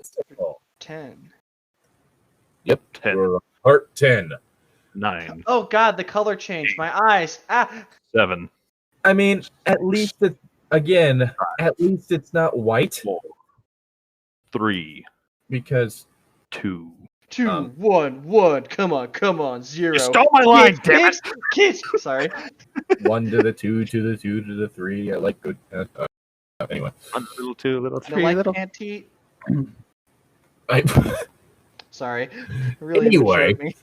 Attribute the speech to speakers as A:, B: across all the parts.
A: Mystical.
B: 10.
A: Yep.
C: 10.
A: You're on part 10.
C: 9.
B: Oh God, the color changed. My eyes.
C: 7.
A: I mean, at least at least it's not white
C: 4. 3.
A: because
C: 2.
B: 2, 1, 1. Come on. 0.
C: You stole my line, damn it!
B: Kids. Sorry.
A: 1 to the 2 to the 2 to the 3. I like good. Anyway,
C: 1, little 2, little
B: No,
C: 3,
B: like
C: little.
B: anti.
A: I,
B: Sorry. Really
A: Anyway.
B: immature of me.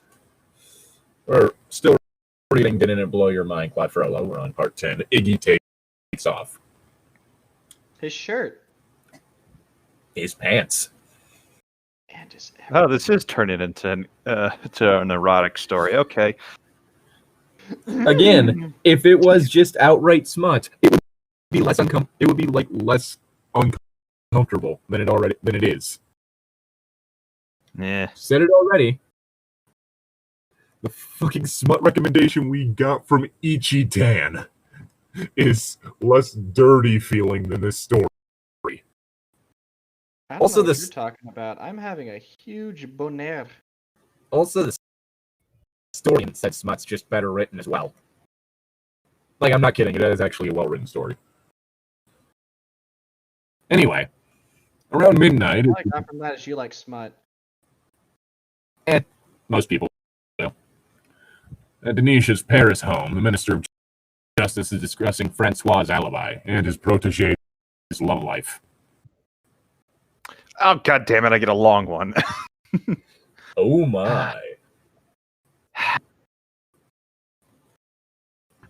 A: we're still reading Didn't It Blow Your Mind, Claude Frollo. We're on part 10. Iggy takes off
B: His shirt.
A: his pants.
B: And his.
C: Oh, this is turning into an erotic story. Okay.
A: Again, if it was just outright smut, it would be less less uncomfortable than it is.
C: Yeah.
A: Said it already. The fucking smut recommendation we got from Ichi-tan is less dirty feeling than this story.
B: I don't
A: Also,
B: know what
A: this-
B: you're talking about. I'm having a huge bonheur.
A: Also, the story in said smut's just better written as well. Like, I'm not kidding. It is actually a well-written story. Anyway, around midnight,
B: All I got from that is you like smut.
A: most people do. At Denisha's Paris home, the Minister of Justice is discussing Francois' alibi and his protege's love life.
C: Oh, god damn it, I get a long one.
A: Oh my.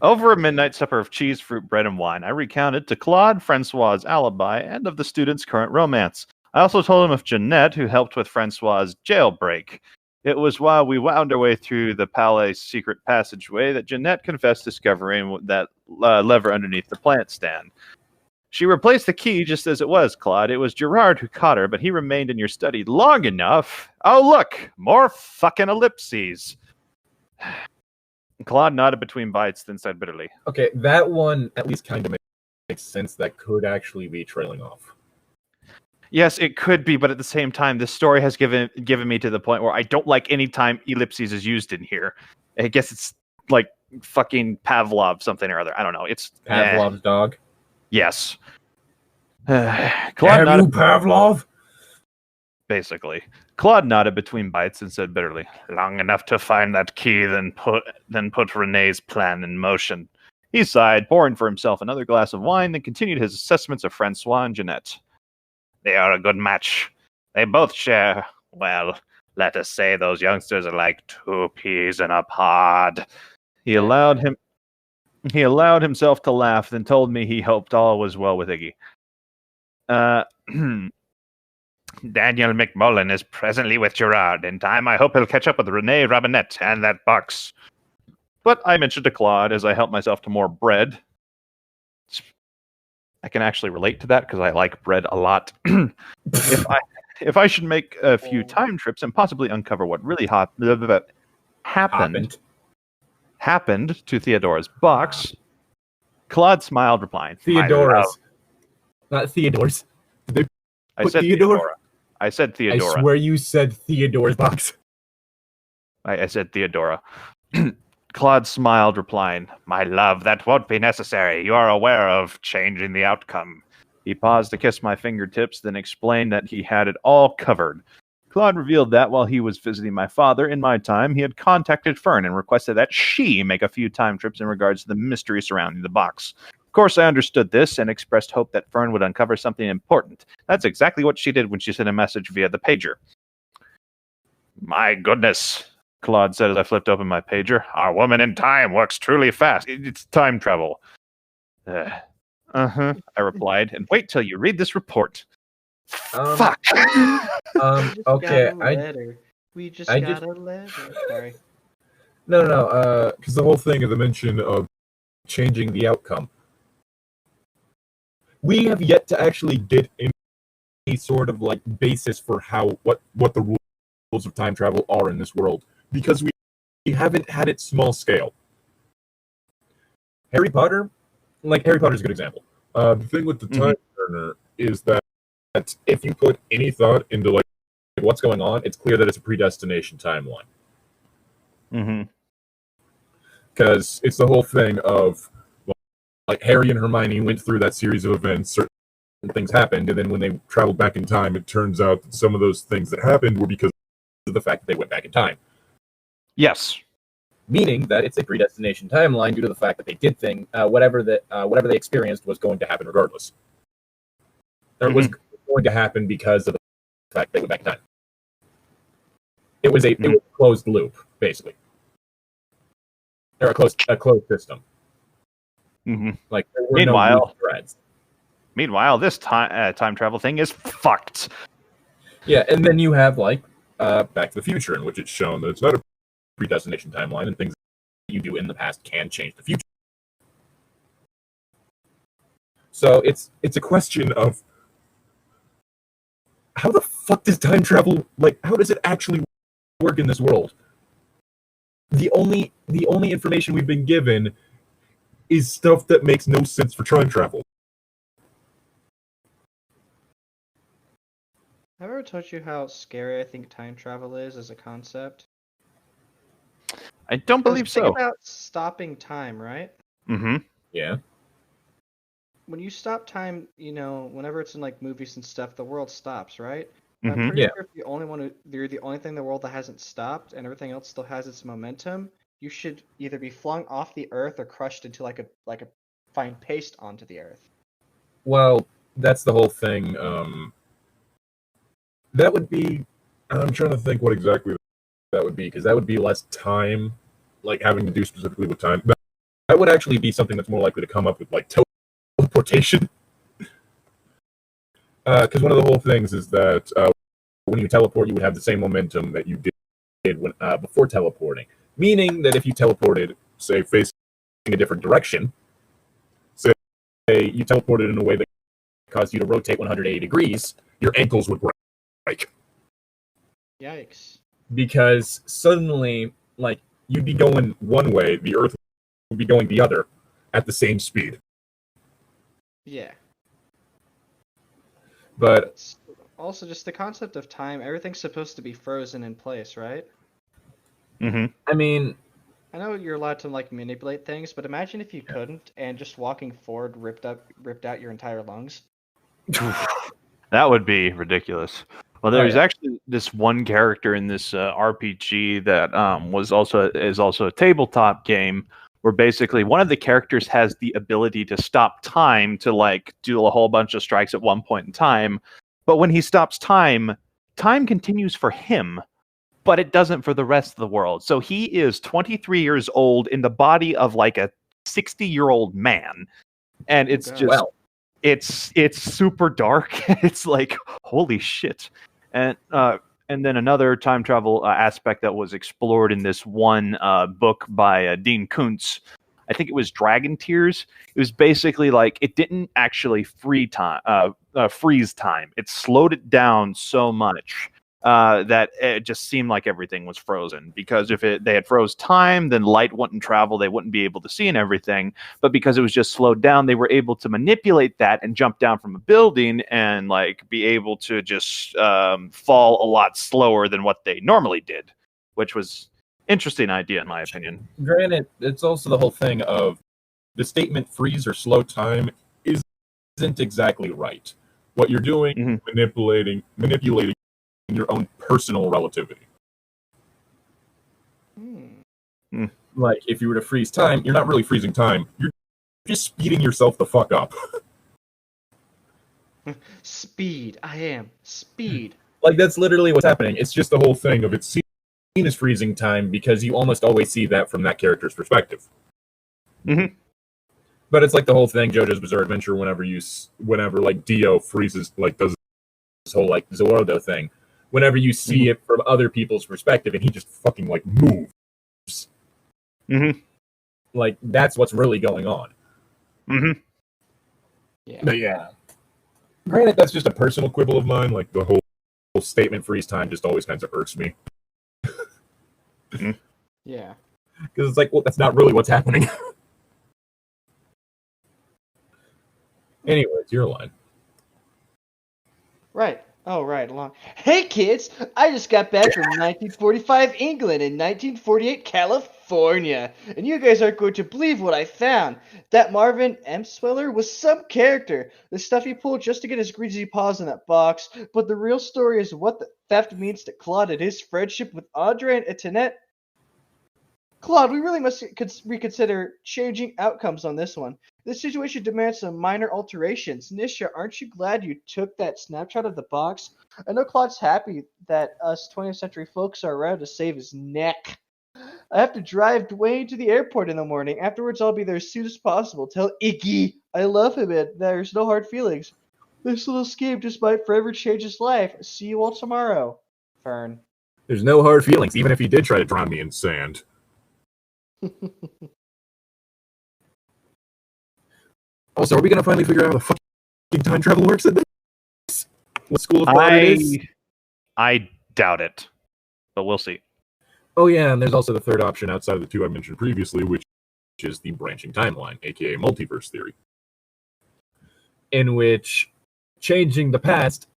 C: Over a midnight supper of cheese, fruit, bread, and wine, I recounted to Claude Francois' alibi and of the student's current romance. I also told him of Jeanette, who helped with Francois' jailbreak. It was while we wound our way through the Palais' secret passageway that Jeanette confessed discovering that lever underneath the plant stand. She replaced the key just as it was, Claude. It was Gerard who caught her, but he remained in your study long enough. Oh, look! More fucking ellipses! Claude nodded between bites, then said bitterly,
A: Okay, that one at least kind of makes sense. That could actually be trailing off.
C: yes, it could be, but at the same time, this story has given me to the point where I don't like any time ellipses is used in here. I guess it's like fucking Pavlov something or other. I don't know. It's
A: Pavlov's dog.
C: Yes. Claude
A: Have
C: nodded,
A: you, Pavlov?
C: basically. Claude nodded between bites and said bitterly, "Long enough to find that key, then put Renee's plan in motion." He sighed, pouring for himself another glass of wine, then continued his assessments of Francois and Jeanette. They are a good match. They both share, well, let us say those youngsters are like 2 peas in a pod. He allowed himself to laugh, then told me he hoped all was well with Iggy. Daniel McMullen is presently with Gerard. In time, I hope he'll catch up with Renee Robinette and that box. But I mentioned to Claude as I helped myself to more bread. I can actually relate to that because I like bread a lot. If I should make a few time trips and possibly uncover what really happened to Theodora's box, Claude smiled, replying,
A: Theodora's. Not Theodore's.
C: I
A: Put
C: said
A: Theodore?
C: Theodora. I said
A: I
C: Theodora.
A: swear you said Theodore's box.
C: I said Theodora. Claude smiled, replying, "My love, that won't be necessary. You are aware of changing the outcome." He paused to kiss my fingertips, then explained that he had it all covered. Claude revealed that while he was visiting my father in my time, he had contacted Fern and requested that she make a few time trips in regards to the mystery surrounding the box. Of course, I understood this and expressed hope that Fern would uncover something important. That's exactly what she did when she sent a message via the pager. "My goodness," Claude said as I flipped open my pager. "Our woman in time works truly fast. It's time travel." I replied, "and wait till you read this report." Fuck.
A: Okay,
B: We just
A: I
B: got
A: just-
B: a letter. Sorry.
A: No, because the whole thing of the mention of changing the outcome. We have yet to actually get any sort of like basis for what the rules of time travel are in this world, because we haven't had it small scale. Harry Potter's a good example. The thing with the time turner is that if you put any thought into like what's going on, it's clear that it's a predestination timeline.
C: Mm-hmm.
A: Because it's the whole thing of like Harry and Hermione went through that series of events, certain things happened, and then when they traveled back in time, it turns out that some of those things that happened were because of the fact that they went back in time.
C: Yes.
D: Meaning that it's a predestination timeline due to the fact that they did whatever they experienced was going to happen regardless. Or it was going to happen because of the fact they went back in time. It was a closed loop, basically. Or a closed system.
C: Mm-hmm.
D: Like there were no threads.
C: Meanwhile, this time travel thing is fucked.
D: Yeah, and then you have like
A: Back to the Future, in which it's shown that it's not a predestination timeline, and things that you do in the past can change the future. So it's a question of how the fuck does time travel, like, how does it actually work in this world? The only information we've been given is stuff that makes no sense for time travel.
B: Have I ever told you how scary I think time travel is as a concept?
C: I don't believe so.
B: Think about stopping time, right?
C: Mm-hmm.
A: Yeah.
B: When you stop time, whenever it's in like movies and stuff, the world stops, right?
C: Mm-hmm.
B: I'm pretty
D: Yeah.
B: sure if you're the only thing in the world that hasn't stopped and everything else still has its momentum, you should either be flung off the earth or crushed into like a fine paste onto the earth.
A: Well, that's the whole thing. That would be. I'm trying to think what exactly that would be, because that would be less time, like having to do specifically with time. That would actually be something that's more likely to come up with like teleportation. Because one of the whole things is that when you teleport, you would have the same momentum that you did when before teleporting. Meaning that if you teleported, say, facing a different direction, say you teleported in a way that caused you to rotate 180 degrees, your ankles would break.
B: Yikes.
D: because suddenly, like, you'd be going one way, the Earth would be going the other
A: At the same speed.
B: Yeah.
A: But
B: It's also just the concept of time. Everything's supposed to be frozen in place, right?
C: Mm-hmm.
D: I mean,
B: I know you're allowed to like manipulate things, but imagine if you couldn't and just walking forward ripped out your entire lungs.
C: That would be ridiculous. Well, there's
D: yeah.
C: actually this one character in this RPG that is also a tabletop game where basically one of the characters has the ability to stop time to like do a whole bunch of strikes at one point in time, but when he stops time, time continues for him, but it doesn't for the rest of the world. So he is 23 years old in the body of like a 60-year-old man, and it's
B: God.
C: just
D: well,
C: it's super dark. It's like holy shit. And then another time travel aspect that was explored in this one book by Dean Kuntz, I think it was Dragon Tears. It was basically like it didn't actually freeze time. It slowed it down so much that it just seemed like everything was frozen. Because if they had froze time, then light wouldn't travel. They wouldn't be able to see and everything. But because it was just slowed down, they were able to manipulate that and jump down from a building and like be able to just fall a lot slower than what they normally did, which was interesting idea in my opinion.
A: granted, it's also the whole thing of the statement freeze or slow time isn't exactly right. What you're doing is manipulating your own personal relativity. Like, if you were to freeze time, you're not really freezing time. You're just speeding yourself the fuck up.
B: Speed. I am. Speed.
A: Like, that's literally what's happening. It's just the whole thing of it's seen as freezing time because you almost always see that from that character's perspective.
C: Mm-hmm.
A: But it's like the whole thing, JoJo's Bizarre Adventure, whenever like Dio freezes, like does this whole like Zoroardo thing, whenever you see it from other people's perspective and he just fucking like moves.
C: Mm-hmm.
A: Like, that's what's really going on.
C: Mm-hmm.
B: Yeah.
A: But yeah. Granted, that's just a personal quibble of mine. Like, the whole statement freeze time just always kind of irks me.
B: Yeah.
A: Because it's like, well, that's not really what's happening. Anyways, your line.
B: Right. Oh, right. Long. Hey, kids! I just got back from 1945 England and 1948 California, and you guys aren't going to believe what I found. That Marvin Emswiller was some character. The stuff he pulled just to get his greasy paws in that box. But the real story is what the theft means to Claude and his friendship with Andre and Etienne. Claude, we really must reconsider changing outcomes on this one. This situation demands some minor alterations. Nisha, aren't you glad you took that snapshot of the box? I know Claude's happy that us 20th century folks are around to save his neck. I have to drive Dwayne to the airport in the morning. Afterwards, I'll be there as soon as possible. Tell Icky I love him and there's no hard feelings. This little scheme just might forever change his life. See you all tomorrow. Fern.
A: There's no hard feelings, even if he did try to drown me in sand. Also, are we going to finally figure out how the fucking time travel works at this? What school of thought it is?
C: I doubt it, but we'll see.
A: Oh yeah, and there's also the third option outside of the two I mentioned previously, which is the branching timeline, aka multiverse theory, in which changing the past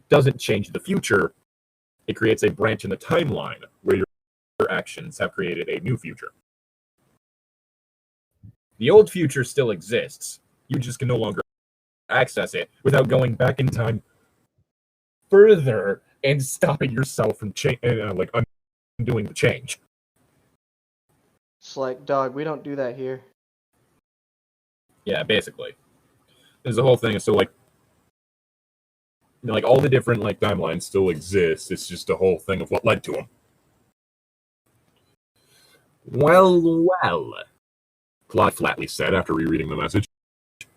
A: doesn't change the future. It creates a branch in the timeline where your actions have created a new future. The old future still exists. You just can no longer access it without going back in time further and stopping yourself from undoing the change.
B: It's like, dog, we don't do that here.
A: Yeah, basically. There's the whole thing. So all the different timelines still exist. It's just a whole thing of what led to them. Well, Claude flatly said after rereading the message.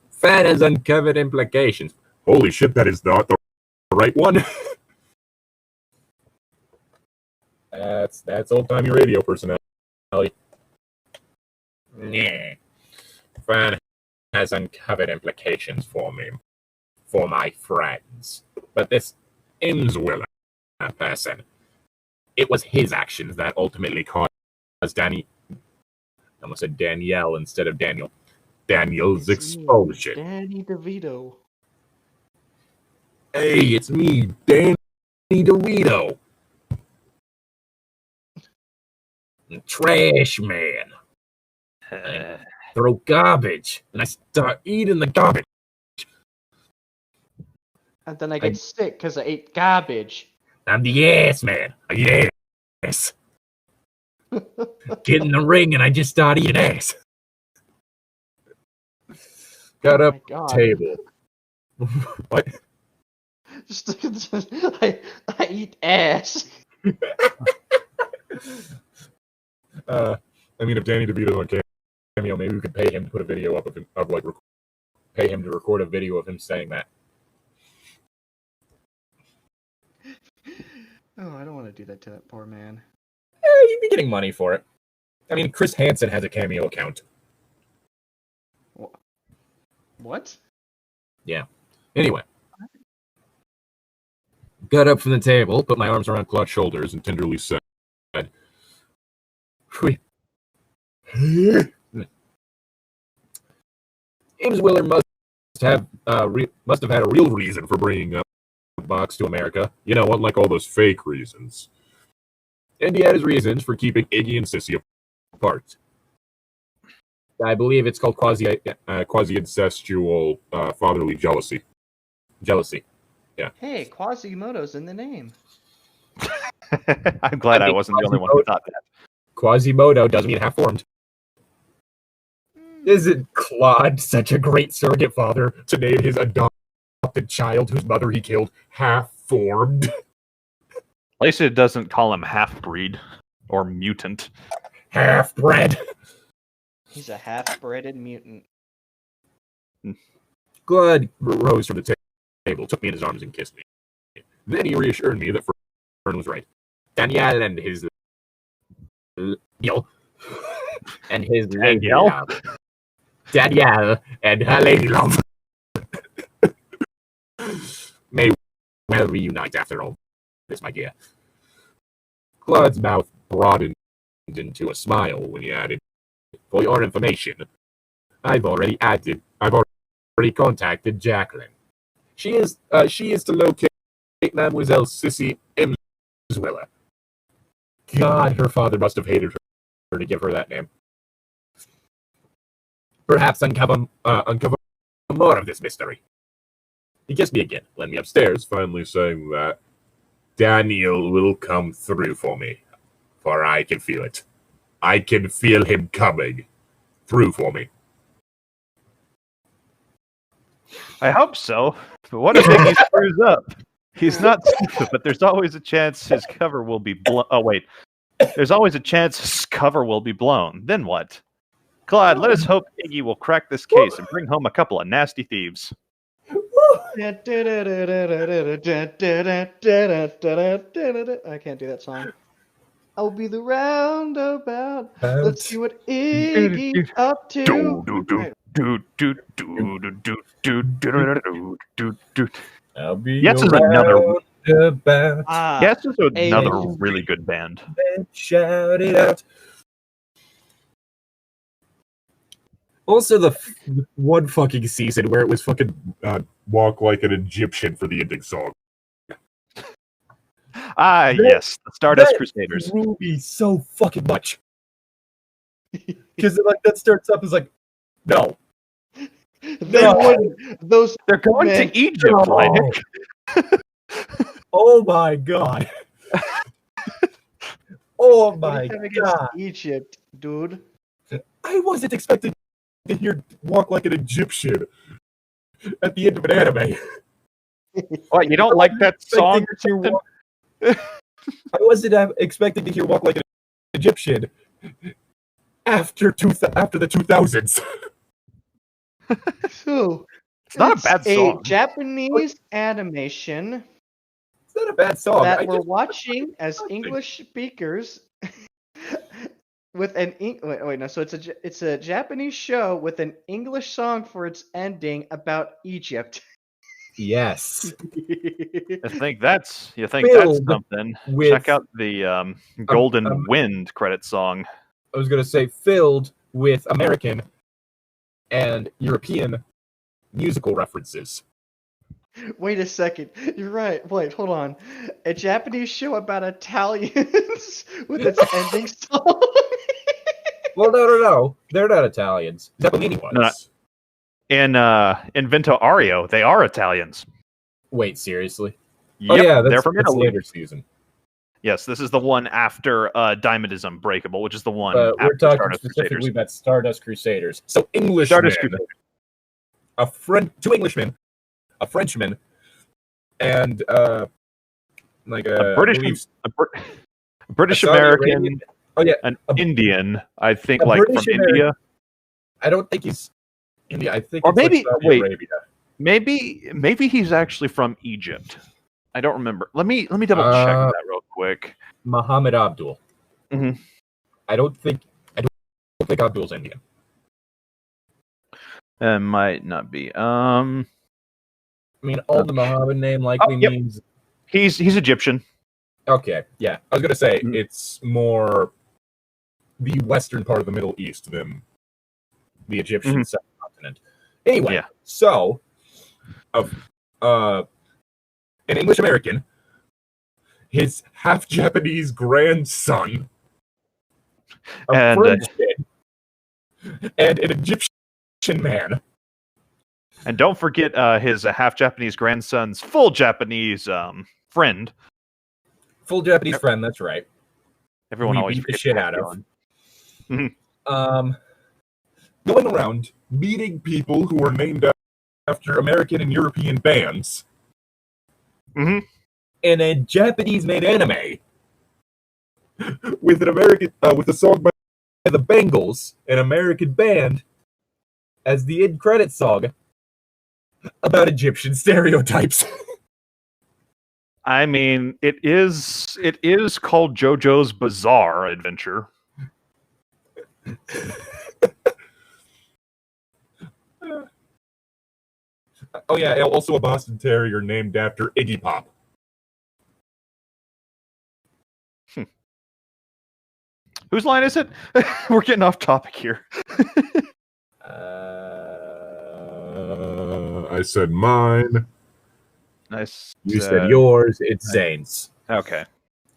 A: Fat has uncovered implications. Holy shit, that is not the right one. That's old-timey radio personality. Yeah. Fat has uncovered implications for me, for my friends. But this Imswiller person, it was his actions that ultimately caused I almost said Danielle instead of Daniel. Daniel's expulsion.
B: Danny DeVito.
A: Hey, it's me, Danny DeVito. Trash man. I throw garbage, and I start eating the garbage.
B: And then I get sick because I ate garbage.
A: I'm the ass man. I eat ass. Get in the ring, and I just start eating ass. Got up table. What?
B: I eat ass.
A: If Danny DeVito on cameo, maybe we could pay him to put a video up of him, pay him to record a video of him saying that.
B: Oh, I don't want to do that to that poor man.
A: He'd be getting money for it. Chris Hansen has a cameo account.
B: What?
A: Yeah. Anyway. Got up from the table, put my arms around Claude's shoulders, and tenderly said, Imswiller must have had a real reason for bringing up the box to America. Unlike all those fake reasons. And he had his reasons for keeping Iggy and Sissy apart. I believe it's called quasi-incestual fatherly jealousy. Jealousy. Yeah.
B: Hey, Quasimodo's in the name.
C: I'm glad I wasn't the only one who thought that.
A: Quasimodo doesn't mean half-formed. Isn't Claude such a great surrogate father to name his adopted child whose mother he killed half-formed?
C: At least it doesn't call him half-breed or mutant.
A: Half-bred.
B: He's a half-breeded mutant.
A: Claude rose from the table, took me in his arms, and kissed me. Then he reassured me that Fern was right. Danielle and his and his
C: Danielle?
A: Danielle and her lady love may well reunite after all this, my dear. Claude's mouth broadened into a smile when he added, for your information, I've already contacted Jacqueline. She is to locate Mademoiselle Sissy Emswiller. God, her father must have hated her to give her that name. Perhaps uncover more of this mystery. He kissed me again, led me upstairs, finally saying that Daniel will come through for me, for I can feel it. I can feel him coming through for me.
C: I hope so. But what if he screws up? He's not stupid, but there's always a chance his cover will be blown. Oh, wait. There's always a chance his cover will be blown. Then what? Claude, let us hope Iggy will crack this case and bring home a couple of nasty thieves.
B: I can't do that song. I'll be the roundabout. Let's see what Iggy's up to.
D: I'll be
C: Yes is another.
D: roundabout.
C: Yes is another really good band.
D: Shout it out. Also, the one fucking season where it was fucking
A: Walk like an Egyptian for the ending song.
C: Yes, the Stardust
D: that
C: Crusaders.
D: threw me so fucking much. Because that starts up as like, no.
B: They wouldn't. Those
C: They're going
B: men.
C: to Egypt,
D: No.
C: Llytic.
D: Oh my god. Oh my
B: What do you have against
D: god.
B: Egypt, dude?
A: I wasn't expecting to hear Walk Like an Egyptian at the end of an anime.
C: What, you don't like that song or something?
D: I wasn't expecting to hear Walk Like an Egyptian
A: After the 2000s.
B: So
C: It's not a bad song.
B: A Japanese animation
D: It's not a bad song.
B: that we're watching as English speakers with an so it's a Japanese show with an English song for its ending about Egypt.
D: Yes.
C: You think that's
D: Filled
C: something?
D: with-
C: Check out the Golden Wind credit song.
D: I was going to say filled with American and European
A: Musical references.
B: Wait a second. You're right. Wait, hold on. A Japanese show about Italians with its ending song.
D: Well, no. They're not Italians.
A: Zeppelini was.
C: No. In Vento Ario, they are Italians.
D: Wait, seriously?
C: Yep,
D: Oh, yeah,
C: they're from
A: That's
C: Italy.
A: later season.
C: Yes, this is the one after Diamond is Unbreakable, which is the one
D: We're
C: after
D: talking
C: Stardust
D: specifically
C: Crusaders.
D: about Stardust Crusaders.
A: So Englishmen,
C: Stardust Crusaders.
A: two Englishmen, a Frenchman, and like
C: A
A: I
C: British,
A: believe-
C: a British
D: a Saudi
C: American,
D: Arabian- Oh yeah,
C: an
D: a-
C: Indian, I think,
D: a
C: like from
D: British
C: India.
D: I don't think he's India. I think
C: Or
D: it's like
C: maybe-
D: Saudi
C: wait.
D: Arabia.
C: Maybe he's actually from Egypt. I don't remember. Let me double check that real quick.
D: Muhammad Abdul.
C: Mhm.
D: I don't think Abdul's Indian.
C: It might not be.
D: I mean, all the Muhammad name likely
C: yep.
D: means.
C: He's Egyptian.
D: Okay, yeah.
A: I was gonna say
C: Mhm.
A: it's more the western part of the Middle East than
D: The Egyptian
C: Mhm.
D: subcontinent. Anyway,
C: Yeah.
A: so of an English American, his half Japanese grandson, a
C: And,
A: Frenchman, and an Egyptian man.
C: And don't forget his half Japanese grandson's full Japanese friend.
D: full Japanese friend. That's right.
C: Everyone
D: We
C: always
D: beat the
C: forgets
D: shit
C: that
D: out of.
C: villain.
A: Going around meeting people who are named after American and European bands
C: Mhm.
D: In a Japanese-made anime.
A: with an American with a song by the Bangles,
D: An American band as the end credit song about Egyptian stereotypes.
C: I mean, it is called JoJo's Bizarre Adventure.
A: Oh yeah, also a Boston Terrier named after Iggy Pop.
C: Whose line is it? We're getting off topic here.
A: I said mine.
C: Nice.
A: You said yours. It's
C: nice.
A: Zane's.
C: Okay.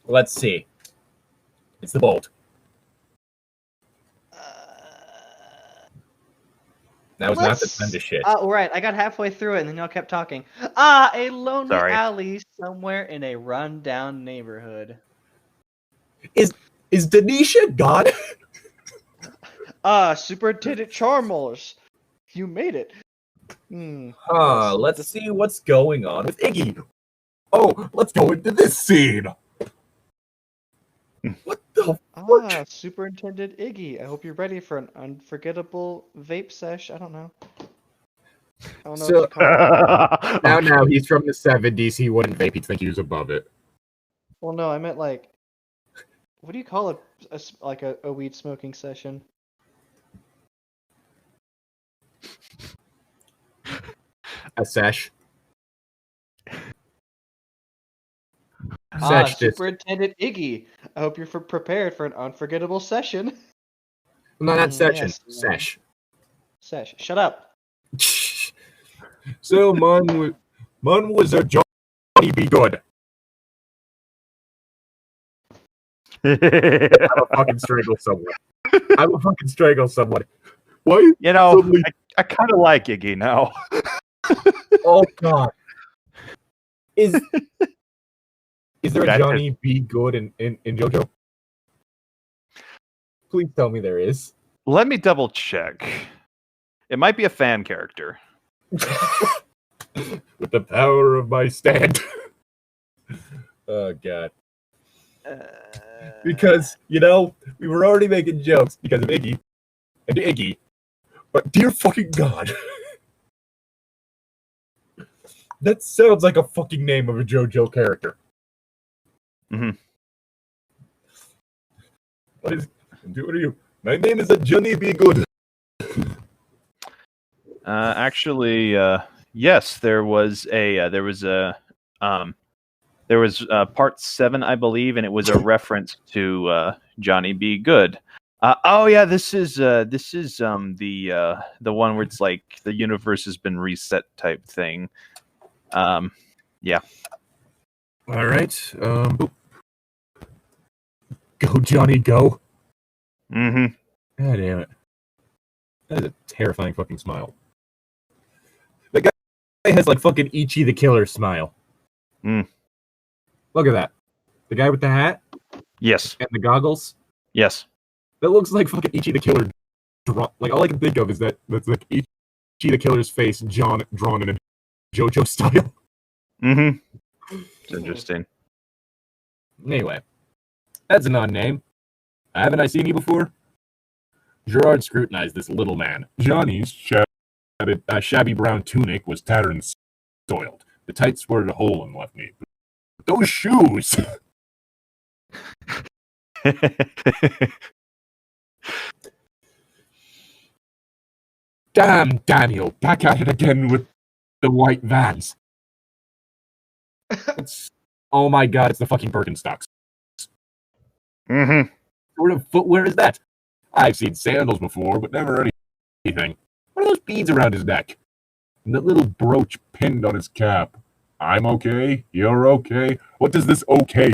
D: Let's see. It's the bolt. That was not the time to shit.
B: Oh, right. I got halfway through it, and then y'all kept talking. A lonely
C: Sorry.
B: alley somewhere in a rundown neighborhood.
A: Is Denisha gone?
B: Superintendent Charmers. You made it.
D: Huh, let's see what's going on with Iggy.
A: Oh, let's go into this scene. What the fuck?
B: Superintendent Iggy. I hope you're ready for an unforgettable vape sesh. I don't know. I don't know
A: So-
B: what you call it.
A: Now he's from the 70s. He wouldn't vape. He'd think he was above it.
B: Well, no, I meant like, what do you call it? A weed smoking session?
A: A sesh. Sesh just.
B: Superintendent Iggy. I hope you're prepared for an unforgettable session.
A: No, not session.
B: yes,
A: Sesh.
B: Sesh. Shut up.
A: So, man was a Johnny Be Good. I will fucking strangle someone. Why?
C: You know,
A: Suddenly-
C: I kind of like Iggy now.
A: Oh God. Is there a
C: That
A: Johnny Be Good in JoJo? Please tell me there is.
C: Let me double check. It might be a fan character.
A: With the power of my stand. Oh God. Because, we were already making jokes because of Iggy. And Iggy. But dear fucking God. That sounds like a fucking name of a JoJo character.
C: Mhm.
A: What are you? My name is a Johnny Be Good.
C: Actually, yes, there was part 7, I believe, and it was a reference to Johnny Be Good. Oh yeah, this is the one where it's like the universe has been reset type thing. Yeah.
A: All right. Go Johnny, go.
C: Mm-hmm.
A: God damn it. That is a terrifying fucking smile. The guy has like fucking Ichi the Killer smile.
C: Mm.
A: Look at that. The guy with the hat
C: Yes.
A: and the goggles.
C: Yes.
A: That looks like fucking Ichi the Killer. Like all I can think of is that's like Ichi the Killer's face drawn in a JoJo style.
C: Mm-hmm. It's interesting.
A: Anyway, that's an odd name. Haven't I seen you before? Gerard scrutinized this little man. Johnny's shabby brown tunic was tattered and soiled. The tights sported a hole in the left knee. But those shoes! Damn, Daniel, back at it again with the white Vans. Oh my God, it's the fucking Birkenstocks.
C: Mm-hmm.
A: What sort of footwear is that? I've seen sandals before, but never anything. What are those beads around his neck? And that little brooch pinned on his cap. I'm okay. You're okay. What does this okay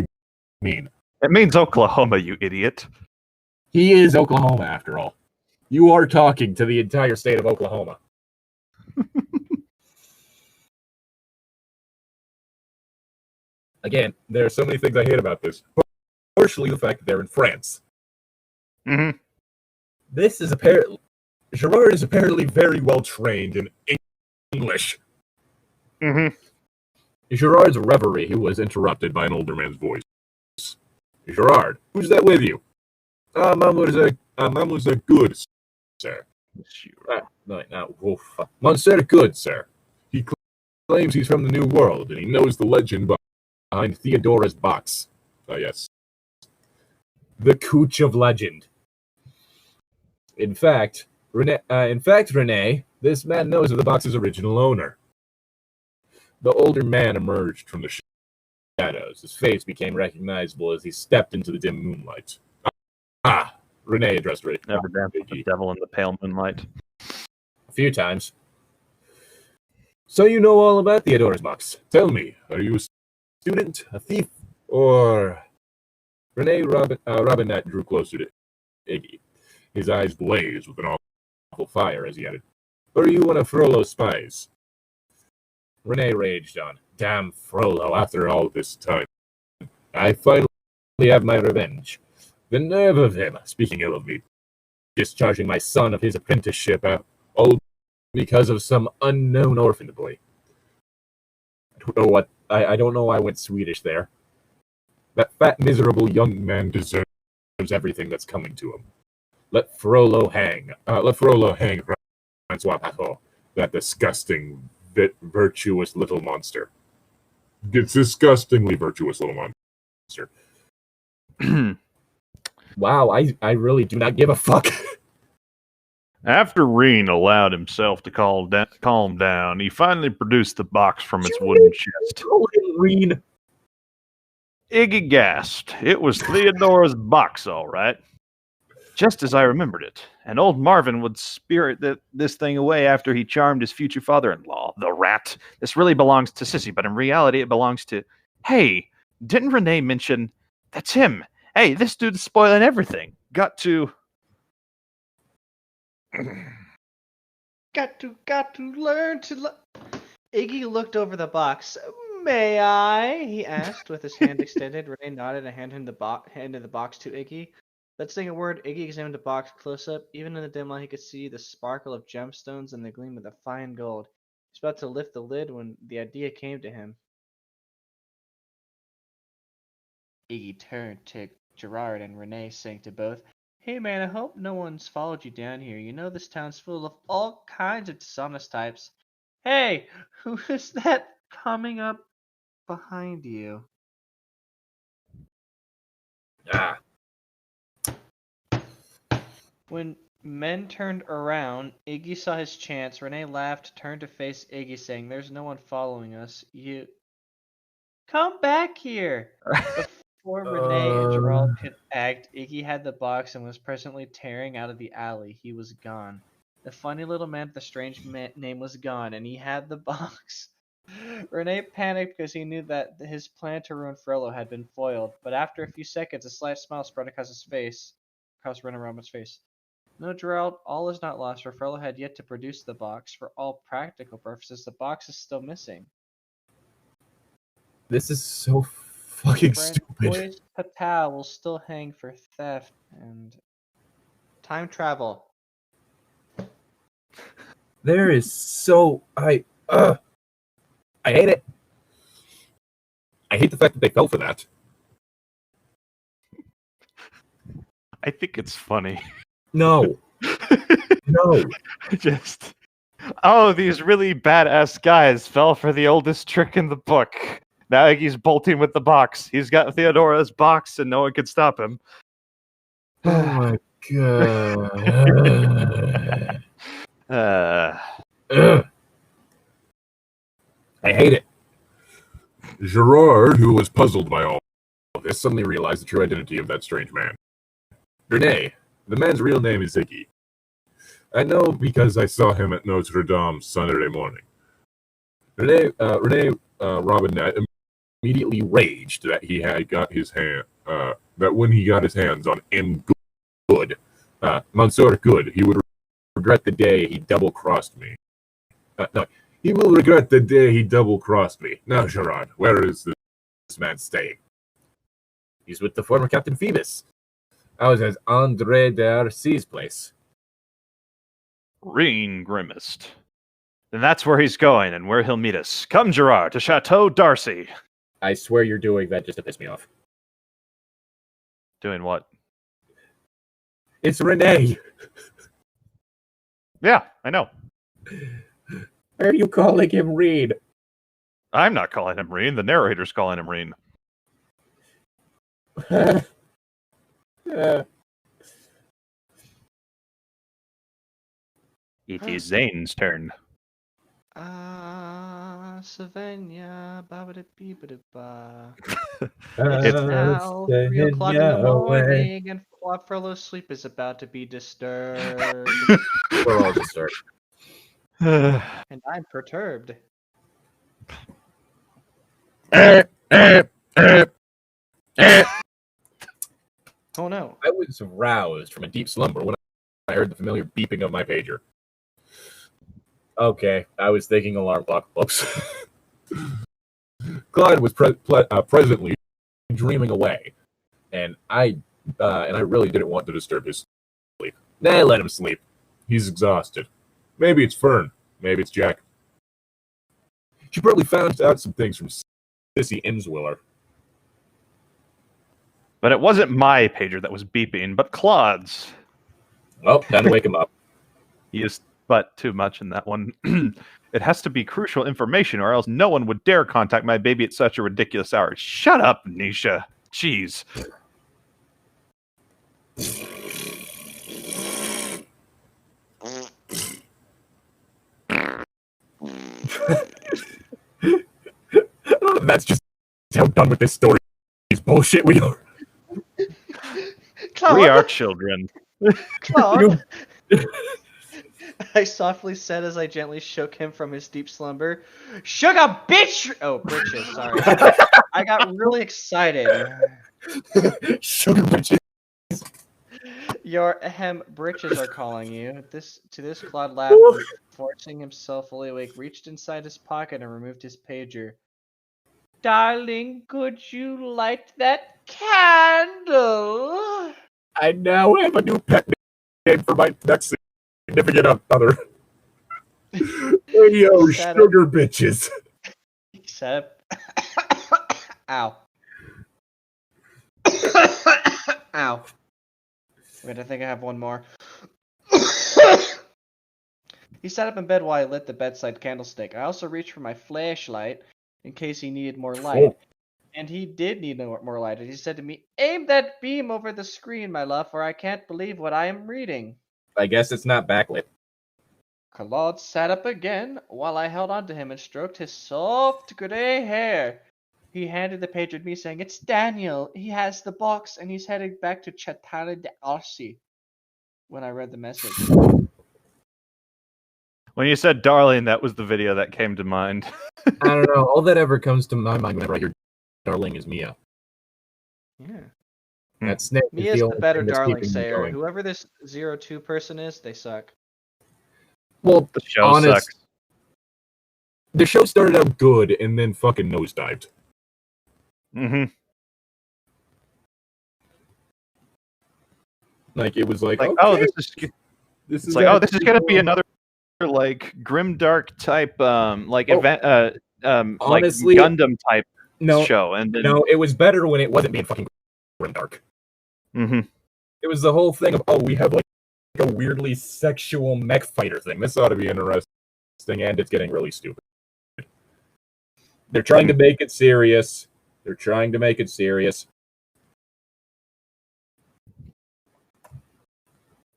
A: mean?
C: It means Oklahoma, you idiot.
A: He is Oklahoma, after all. You are talking to the entire state of Oklahoma. Again, there are so many things I hate about this. Partially the fact that they're in France.
C: Mm-hmm.
A: Gerard is apparently very well trained in English.
C: Mm-hmm.
A: Gerard's reverie was interrupted by an older man's voice. Gerard, who's that with you? Mademoiselle Good, sir. Monsieur Good, sir. He claims he's from the New World, and he knows the legend behind Theodora's box. Oh, yes. The Cooch of Legend. In fact, Renee, this man knows of the box's original owner. The older man emerged from the shadows. His face became recognizable as he stepped into the dim moonlight. Renee addressed Rick.
C: Never danced with the devil in the pale moonlight.
A: A few times. So you know all about Theodora's box. Tell me, are you a student, a thief, or... Robinette drew closer to Iggy. His eyes blazed with an awful fire as he added, or are you one of Frollo's spies? Renee raged on. Damn Frollo, after all this time. I finally have my revenge. The nerve of him, speaking ill of me, discharging my son of his apprenticeship, all because of some unknown orphan boy. I don't know why I went Swedish there. That fat, miserable young man deserves everything that's coming to him. Let Frollo hang. Francois Patot, that disgusting, virtuous little monster. It's disgustingly virtuous little monster. Wow, I really do not give a fuck.
C: After Reen allowed himself to calm down, he finally produced the box from its wooden chest.
A: Reen.
C: Iggy gasped. It was Theodora's box, all right. Just as I remembered it. And old Marvin would spirit this thing away after he charmed his future father-in-law, the rat. This really belongs to Sissy, but in reality it belongs to... Hey, didn't Renee mention... That's him. Hey, this dude's spoiling everything. Got to
B: learn to... Iggy looked over the box. May I? He asked with his hand extended. Renee nodded and handed the box to Iggy. Without saying a word, Iggy examined the box close up. Even in the dim light, he could see the sparkle of gemstones and the gleam of the fine gold. He was about to lift the lid when the idea came to him. Iggy turned to Gerard and Renee, saying to both, Hey man, I hope no one's followed you down here. You know this town's full of all kinds of dishonest types. Hey, who is that coming up behind you?
A: Ah.
B: When men turned around, Iggy saw his chance. Renee laughed, turned to face Iggy, saying, There's no one following us. You... Come back here! Before Renee and Gerald could act, Iggy had the box and was presently tearing out of the alley. He was gone. The funny little man with the strange name was gone, and he had the box. Renee panicked because he knew that his plan to ruin Frollo had been foiled, but after a few seconds, a slight smile spread across Renee Roman's face. No, Gerald, all is not lost, for Frollo had yet to produce the box. For all practical purposes, the box is still missing.
A: This is so fucking stupid.
B: Patel will still hang for theft and time travel.
A: There is so... I hate it. I hate the fact that they fell for that.
C: I think it's funny.
A: No. No.
C: Just... Oh, these really badass guys fell for the oldest trick in the book. Now Iggy's bolting with the box. He's got Theodora's box and no one can stop him.
A: Oh my god. I hate it. Gerard, who was puzzled by all of this, suddenly realized the true identity of that strange man. Renee, the man's real name is Iggy. I know because I saw him at Notre Dame Saturday morning. Renee Robinette immediately raged that he had got his hand, that when he got his hands on M. Good, Monsieur Good, he would regret the day he double-crossed me. No, he will regret the day he double-crossed me. Now, Gerard, where is this man staying? He's with the former Captain Phoebus. I was at André d'Arcy's place.
C: Reen grimaced. Then that's where he's going and where he'll meet us. Come, Gerard, to Chateau Darcy.
D: I swear you're doing that just to piss me off.
C: Doing what?
A: It's Renee.
C: Yeah, I know.
D: Why are you calling him Reed?
C: I'm not calling him Reen. The narrator's calling him Reen. It is Zane's turn.
B: Savannah, ba-ba-da-bee-ba-da-ba.
C: It's
B: Now 3 o'clock in the morning, and Frollo's sleep is about to be disturbed.
D: We're all disturbed.
B: And I'm perturbed. Oh no.
A: I was roused from a deep slumber when I heard the familiar beeping of my pager. Okay, I was thinking alarm clock. Whoops. Claude was presently dreaming away, and I really didn't want to disturb his sleep. Nah, let him sleep. He's exhausted. Maybe it's Fern. Maybe it's Jack. She probably found out some things from Sissy Inswiller.
C: But it wasn't my pager that was beeping, but Claude's.
A: Well, time to wake him up.
C: He is but too much in that one. It has to be crucial information, or else no one would dare contact my baby at such a ridiculous hour. Shut up, Nisha. Jeez.
A: That's just how done with this story. Bullshit we are.
B: Claude,
C: We are children.
B: Claude. I softly said as I gently shook him from his deep slumber. Sugar bitch! Oh, britches, sorry. I got really excited.
A: Sugar bitches.
B: Your britches are calling you. To this Claude laughed, and forcing himself fully awake, reached inside his pocket and removed his pager. Darling, could you light that candle?
A: I now have a new pet name for my next significant other. Hey, yo, sugar bitches.
B: He said, ow. Ow. Wait, I think I have one more. He sat up in bed while I lit the bedside candlestick. I also reached for my flashlight in case he needed more light.
A: Oh.
B: And he did need more light. And he said to me, aim that beam over the screen, my love, for I can't believe what I am reading.
A: I guess it's not backlit.
B: Claude sat up again while I held on to him and stroked his soft gray hair. He handed the pager to me, saying, it's Daniel. He has the box, and he's heading back to Chatala de Arsi. When I read the message.
C: When you said darling, that was the video that came to mind.
A: I don't know. All that ever comes to my mind whenever I hear darling is Mia.
B: Yeah.
A: That snake
B: Mia's the better darling sayer.
A: Going.
B: Whoever this 02 person is, they suck.
A: Well,
C: The show sucks.
A: The show started out good and then fucking nosedived.
C: Mm-hmm.
A: Like it was like
C: okay.
A: Oh,
C: this is like, this is gonna be another like grimdark type event honestly, like Gundam type show. And then...
A: No, it was better when it wasn't being fucking grimdark.
C: Mm-hmm.
A: It was the whole thing of we have like a weirdly sexual mech fighter thing. This ought to be interesting, and it's getting really stupid. They're trying to make it serious.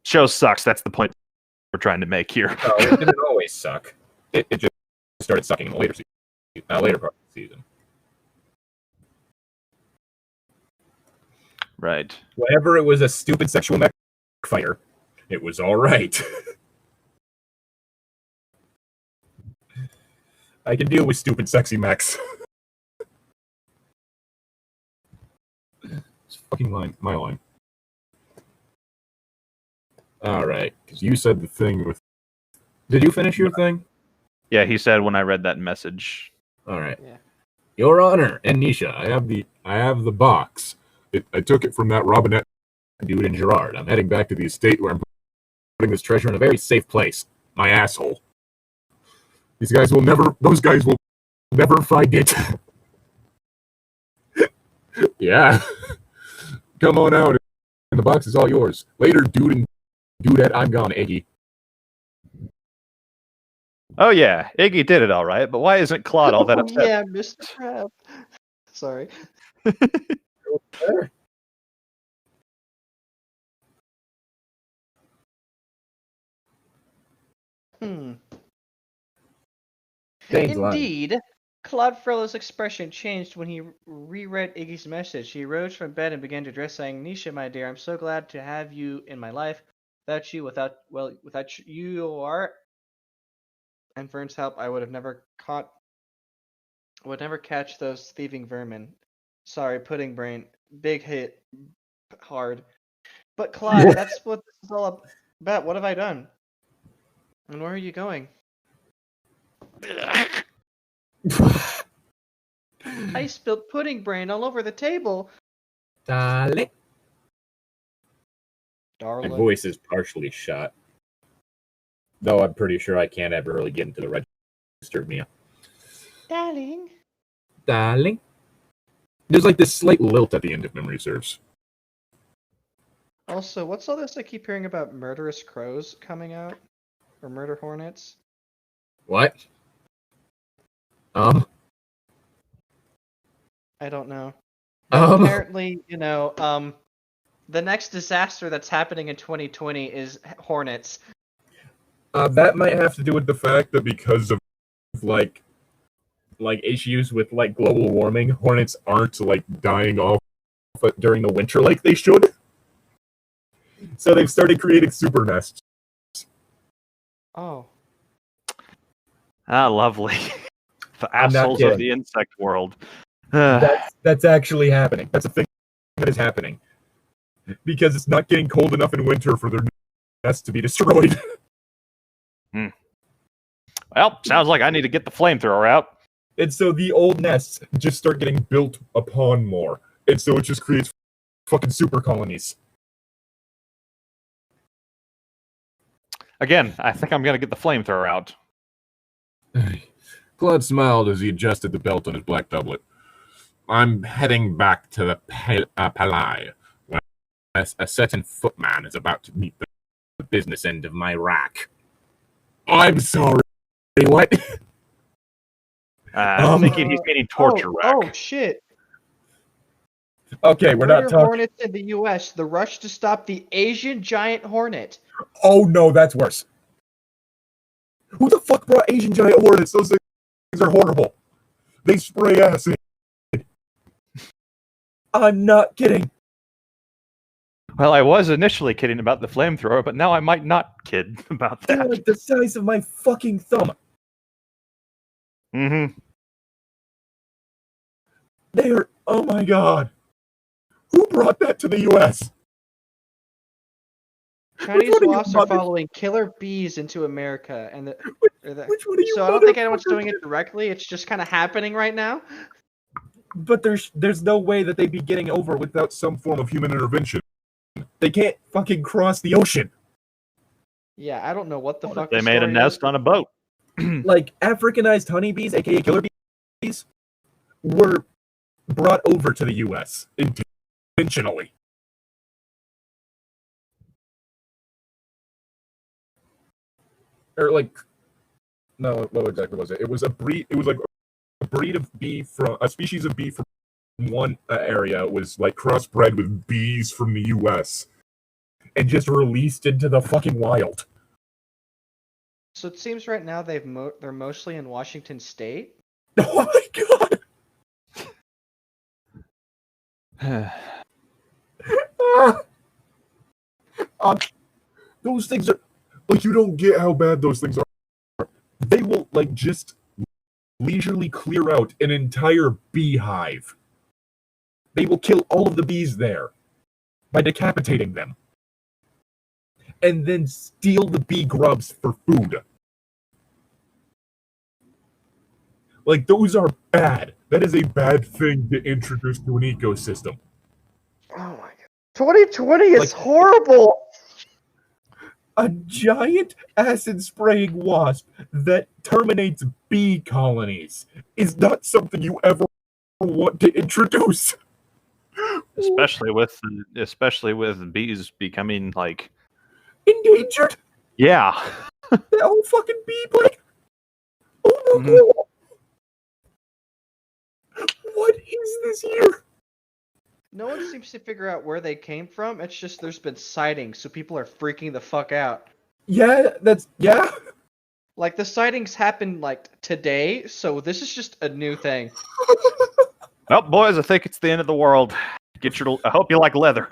C: Show sucks. That's the point we're trying to make here.
A: No, it didn't always suck. It just started sucking in the later part of the season.
C: Right.
A: Whenever it was a stupid sexual mech fighter, it was all right. I can deal with stupid sexy mechs. It's fucking my line. All right, because you said the thing with. Did you finish your thing?
C: Yeah, he said when I read that message.
A: All right.
B: Yeah.
A: Your Honor and Nisha, I have the box. I took it from that Robinette dude in Gerard. I'm heading back to the estate where I'm putting this treasure in a very safe place. My asshole. Those guys will never find it. Yeah. Come on out, and the box is all yours. Later, dudette, I'm gone, Iggy.
C: Oh yeah, Iggy did it all right, but why isn't Claude all that upset?
B: Yeah, Mr. Crab. Sorry. Indeed, Claude Frollo's expression changed when he reread Iggy's message. He rose from bed and began to dress, saying, Nisha, my dear, I'm so glad to have you in my life. Without you are, and Fern's help, I would have never caught Would never catch those thieving vermin. Sorry, pudding brain. Big hit. Hard. But Claude, that's what this is all about. What have I done? And where are you going? I spilled pudding brain all over the table.
D: Darling. My
B: Darling.
D: voice is partially shot. Though I'm pretty sure I can't ever really get into the registered meal.
B: Darling.
D: Darling.
A: There's like this slight lilt at the end if memory serves.
B: Also, what's all this I keep hearing about murderous crows coming out? Or murder hornets?
D: What?
B: I don't know. Apparently, the next disaster that's happening in 2020 is hornets.
A: That might have to do with the fact that because of like issues with like global warming, hornets aren't like dying off during the winter like they should. So they've started creating super nests.
B: Oh.
C: Ah, lovely. The
D: I'm not
C: assholes of
D: kidding.
C: the insect world.
D: That's actually happening.
A: That's a thing that is happening. Because it's not getting cold enough in winter for their nests to be destroyed.
C: Well, sounds like I need to get the flamethrower out.
A: And so the old nests just start getting built upon more. And so it just creates fucking super colonies.
C: Again, I think I'm going to get the flamethrower out.
A: Claude smiled as he adjusted the belt on his black doublet. I'm heading back to the Palais, where a certain footman is about to meet the business end of my rack. I'm sorry, what?
C: I'm thinking he's meaning torture rack.
B: Oh, shit.
A: Okay, we're not
B: Murder
A: talking...
B: hornets in the U.S. The rush to stop the Asian giant hornet.
A: Oh no, that's worse. Who the fuck brought Asian giant hornets? Those things are horrible. They spray acid. I'm not kidding.
C: Well, I was initially kidding about the flamethrower, but now I might not kid about
A: They're
C: that.
A: like the size of my fucking thumb.
C: Mm-hmm.
A: They are... Oh my god. Who brought that to the U.S.?
B: Chinese
A: one of you
B: wasps are
A: mother-
B: following killer bees into America, and
A: Which one of you
B: so I don't think anyone's
A: motherfuckers-
B: doing it directly. It's just kind of happening right now.
A: But there's no way that they'd be getting over without some form of human intervention. They can't fucking cross the ocean.
B: Yeah, I don't know what the fuck.
C: They
B: the
C: made a
B: story
C: nest
B: is.
C: on a boat.
A: Like, Africanized honeybees, aka killer bees, were brought over to the U.S. intentionally. Or like, no, what exactly was it? It was a breed. It was like a breed of bee from a species of bee from one area was like crossbred with bees from the U.S. and just released into the fucking wild.
B: So it seems right now they're mostly in Washington State.
A: Oh my god! Those things are like, you don't get how bad those things are. They will like just leisurely clear out an entire beehive. They will kill all of the bees there by decapitating them, and then steal the bee grubs for food. Like, those are bad. That is a bad thing to introduce to an ecosystem.
B: Oh my god! 2020 is
A: Like-
B: horrible.
A: A giant acid-spraying wasp that terminates bee colonies is not something you ever want to introduce.
C: especially with bees becoming like,
A: Endangered?
C: yeah.
A: That whole fucking bee plague? Oh my
C: Mhm.
A: god! What is this here?
B: No one seems to figure out where they came from. It's just there's been sightings, so people are freaking the fuck out.
A: Yeah, yeah.
B: Like the sightings happened like today, so this is just a new thing.
C: Well, boys, I think it's the end of the world. I hope you like leather.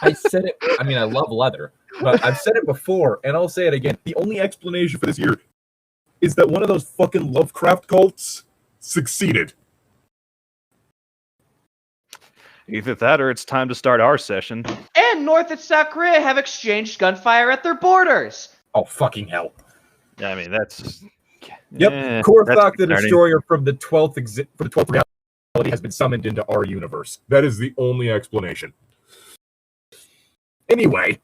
D: I said it. I mean, I love leather, but I've said it before, and I'll say it again.
A: The only explanation for this year is that one of those fucking Lovecraft cults succeeded.
C: Either that or it's time to start our session.
B: And North and South Korea have exchanged gunfire at their borders.
D: Oh, fucking hell.
C: I mean, that's...
A: Yep, Korthok the
C: concerning.
A: Destroyer from the 12th reality has been summoned into our universe. That is the only explanation. Anyway.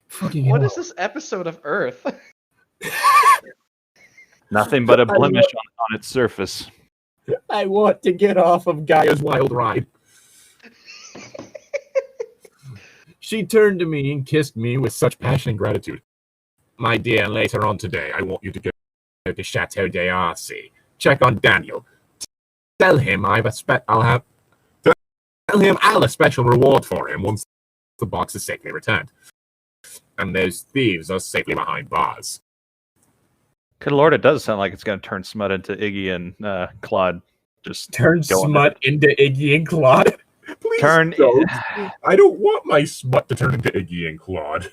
A: Fucking
B: What
A: hell.
B: is this episode of Earth?
C: Nothing but a blemish on its surface.
A: I want to get off of Gaia's wild ride. She turned to me and kissed me with such passion and gratitude. My dear, later on today, I want you to go to Chateau d'Arcy. Check on Daniel. Tell him I'll have a special reward for him once the box is safely returned. And those thieves are safely behind bars.
C: Good Lord, it does sound like it's going to turn Smut into Iggy and Claude. Just
A: Turn
C: going
A: Smut into Iggy and Claude? Please
C: Turn.
A: don't. I don't want my Smut to turn into Iggy and Claude.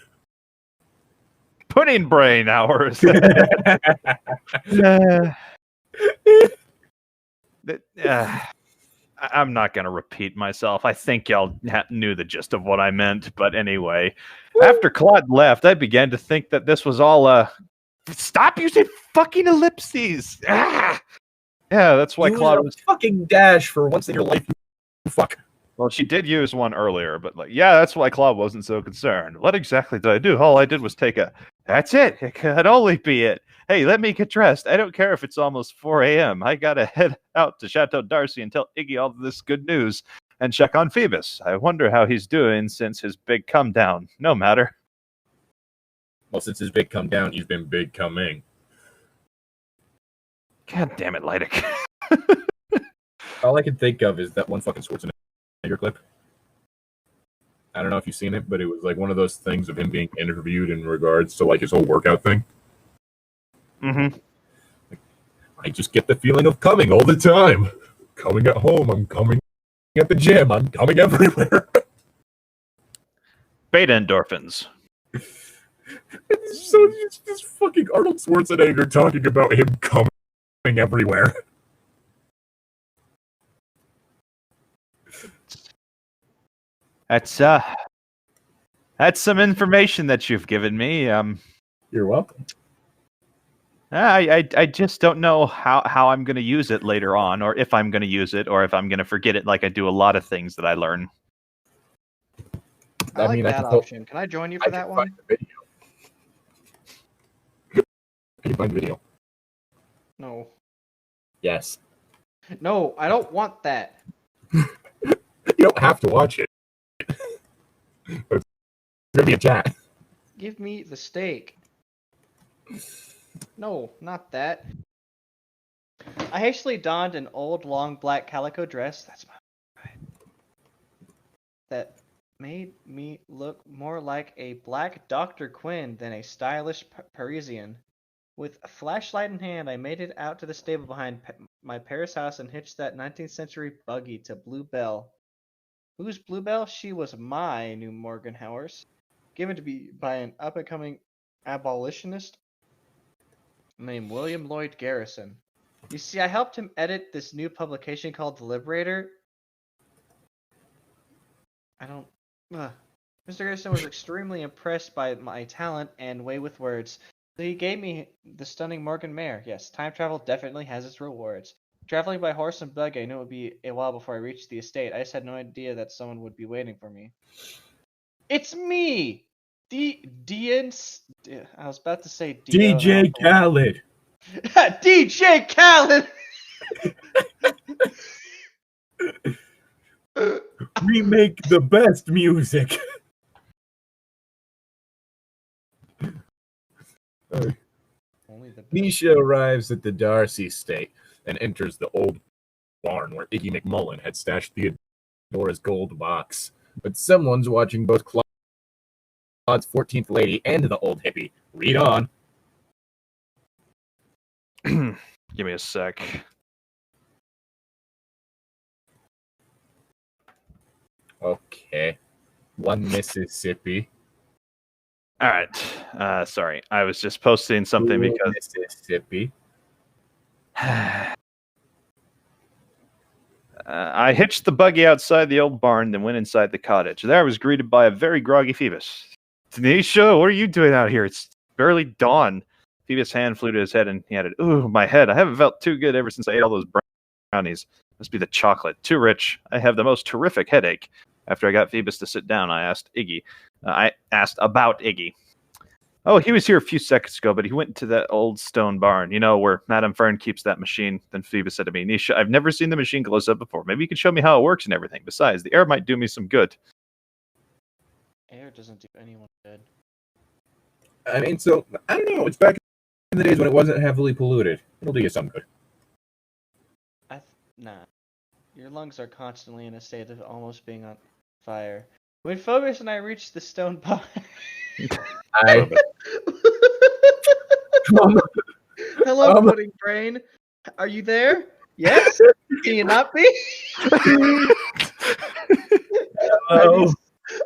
C: Pudding brain hours. I'm not going to repeat myself. I think y'all knew the gist of what I meant. But anyway, after Claude left, I began to think that this was all stop using fucking ellipses. Ah! Yeah, that's why Claude was
A: fucking dash for once in your life. You fuck.
C: Well, she did use one earlier, but that's why Claude wasn't so concerned. What exactly did I do? All I did was take a... That's it. It could only be it. Hey, let me get dressed. I don't care if it's almost 4 a.m. I gotta head out to Chateau d'Arcy and tell Iggy all this good news and check on Phoebus. I wonder how he's doing since his big come down. No matter.
A: Well, since his big come down, he's been big coming.
C: God damn it, Llytic.
A: All I can think of is that one fucking Schwarzenegger clip. I don't know if you've seen it, but it was like one of those things of him being interviewed in regards to like his whole workout thing.
C: Mm-hmm.
A: I just get the feeling of coming all the time. Coming at home, I'm coming at the gym, I'm coming everywhere.
C: Beta endorphins.
A: So it's this fucking Arnold Schwarzenegger talking about him coming everywhere.
C: That's some information that you've given me.
A: You're welcome.
C: I just don't know how I'm going to use it later on, or if I'm going to use it, or if I'm going to forget it like I do a lot of things that I learn.
B: I like that option. Can I join you for that one?
A: Can you find the video?
B: No.
A: Yes.
B: No, I don't want that.
A: You don't have to watch it. But it's going to be a chat.
B: Give me the steak. No, not that. I hastily donned an old, long, black calico dress. That's my that made me look more like a black Dr. Quinn than a stylish Parisian. With a flashlight in hand, I made it out to the stable behind my Paris house and hitched that 19th century buggy to Bluebell. Who's Bluebell? She was my new Morgan Howers, given to me by an up-and-coming abolitionist named William Lloyd Garrison. You see, I helped him edit this new publication called The Liberator. Mr. Garrison was extremely impressed by my talent and way with words. So he gave me the stunning Morgan mare. Yes, time travel definitely has its rewards. Traveling by horse and buggy, I knew it would be a while before I reached the estate. I just had no idea that someone would be waiting for me. It's me! I was about to say
A: DJ Khaled.
B: DJ Khaled!
A: We make the best music.
B: Only the best.
A: Nisha arrives at the Darcy estate and enters the old barn where Iggy McMullen had stashed Theodora's gold box. But someone's watching both Claude's 14th lady and the old hippie. Read on.
C: Give me a sec.
A: Okay. One Mississippi.
C: All right. Sorry. I was just posting something because...
A: Mississippi.
C: I hitched the buggy outside the old barn, then went inside the cottage. There I was greeted by a very groggy Phoebus. Tanisha, what are you doing out here? It's barely dawn. Phoebus' hand flew to his head, and he added, "Ooh, my head. I haven't felt too good ever since I ate all those brownies. Must be the chocolate. Too rich. I have the most terrific headache." After I got Phoebus to sit down, I asked about Iggy. "Oh, he was here a few seconds ago, but he went to that old stone barn, where Madame Fern keeps that machine." Then Phoebus said to me, "Nisha, I've never seen the machine close up before. Maybe you can show me how it works and everything. Besides, the air might do me some good."
B: Air doesn't do anyone good.
A: I mean, so, I don't know. It's back in the days when it wasn't heavily polluted. It'll do you some good.
B: Nah. Your lungs are constantly in a state of almost being on fire. When Phobos and I reached the stone barn... Hello, Pudding Brain. Are you there? Yes? Can you not be?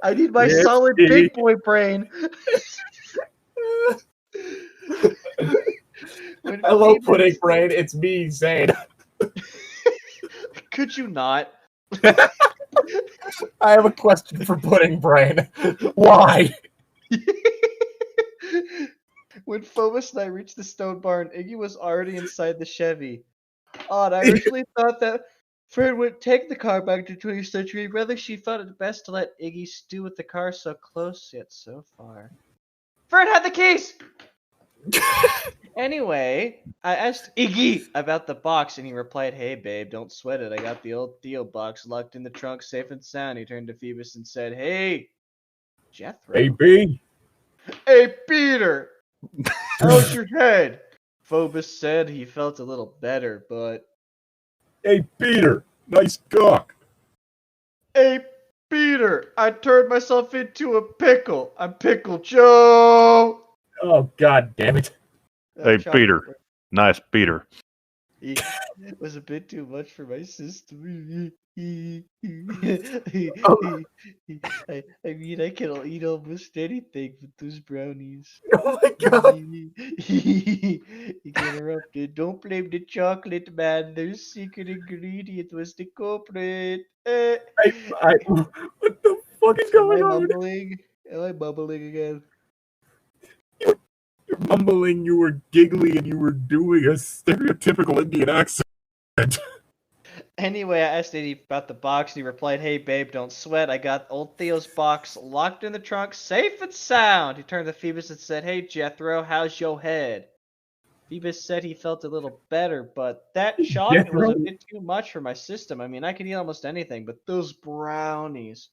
B: I need my solid big boy brain.
A: Hello, Pudding Brain. It's me, Zane.
B: Could you not?
A: I have a question for Pudding Brain. Why?
B: When Phobos and I reached the stone barn, Iggy was already inside the Chevy. Odd, I originally thought that Fern would take the car back to the 20th century. Rather, she thought it best to let Iggy stew with the car so close yet so far. Fern had the keys! Anyway, I asked Iggy about the box, and he replied, "Hey, babe, don't sweat it. I got the old Theo box locked in the trunk, safe and sound." He turned to Phoebus and said, "Hey, Jethro."
A: Hey, B.
B: "Hey, Peter. How's your head?" Phobos said he felt a little better, but...
A: Hey, Peter. Nice cock.
B: "Hey, Peter. I turned myself into a pickle. I'm Pickle Joe."
A: Oh, God damn it.
C: Hey, Peter. Nice Peter.
B: It was a bit too much for my system. I mean, I can eat almost anything with those brownies.
A: Oh, my God.
B: He got erupted. "Don't blame the chocolate, man. Their secret ingredient was the culprit."
A: What the fuck is going on?
B: Am I bubbling again?
A: You're mumbling, you were giggly, and you were doing a stereotypical Indian accent.
B: Anyway, I asked Eddie about the box, and he replied, "Hey, babe, don't sweat. I got old Theo's box locked in the trunk, safe and sound." He turned to Phoebus and said, "Hey, Jethro, how's your head?" Phoebus said he felt a little better, but that chocolate was a bit too much for my system. I mean, I can eat almost anything, but those brownies.